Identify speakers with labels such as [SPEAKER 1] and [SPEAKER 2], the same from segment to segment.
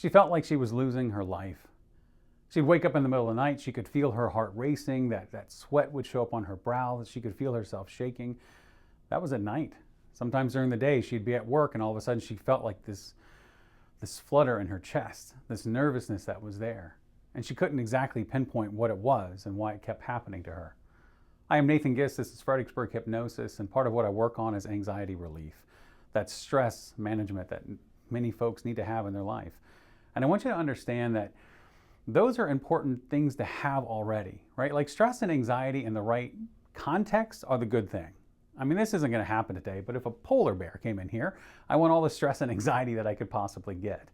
[SPEAKER 1] She felt like she was losing her life. She'd wake up in the middle of the night, she could feel her heart racing, that sweat would show up on her brow, she could feel herself shaking. That was at night. Sometimes during the day, she'd be at work and all of a sudden she felt like this flutter in her chest, this nervousness that was there. And she couldn't exactly pinpoint what it was and why it kept happening to her. I am Nathan Gist, this is Fredericksburg Hypnosis, and part of what I work on is anxiety relief. That's stress management that many folks need to have in their life. And I want you to understand that those are important things to have already, right? Like stress and anxiety in the right context are the good thing. I mean, this isn't going to happen today, but if a polar bear came in here, I want all the stress and anxiety that I could possibly get.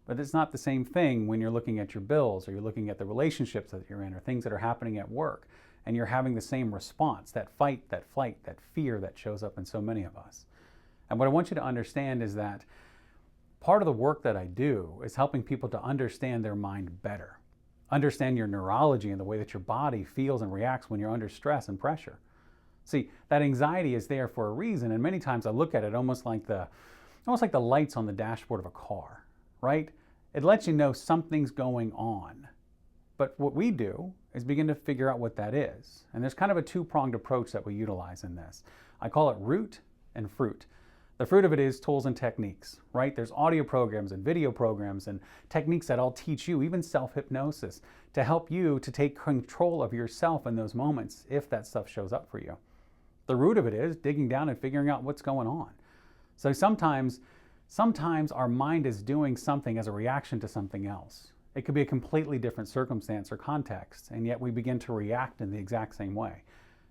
[SPEAKER 1] But it's not the same thing when you're looking at your bills or you're looking at the relationships that you're in or things that are happening at work and you're having the same response, that fight, that flight, that fear that shows up in so many of us. And what I want you to understand is that part of the work that I do is helping people to understand their mind better, understand your neurology and the way that your body feels and reacts when you're under stress and pressure. See, that anxiety is there for a reason, and many times I look at it almost like the lights on the dashboard of a car, right? It lets you know something's going on. But what we do is begin to figure out what that is. And there's kind of a two-pronged approach that we utilize in this. I call it root and fruit. The fruit of it is tools and techniques, right? There's audio programs and video programs and techniques that I'll teach you, even self-hypnosis, to help you to take control of yourself in those moments if that stuff shows up for you. The root of it is digging down and figuring out what's going on. So sometimes our mind is doing something as a reaction to something else. It could be a completely different circumstance or context, and yet we begin to react in the exact same way.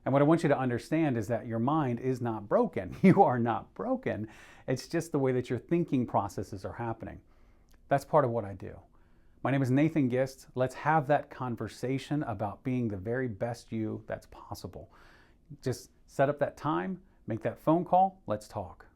[SPEAKER 1] And what I want you to understand is that your mind is not broken. You are not broken. It's just the way that your thinking processes are happening. That's part of what I do. My name is Nathan Gist. Let's have that conversation about being the very best you that's possible. Just set up that time, make that phone call, let's talk.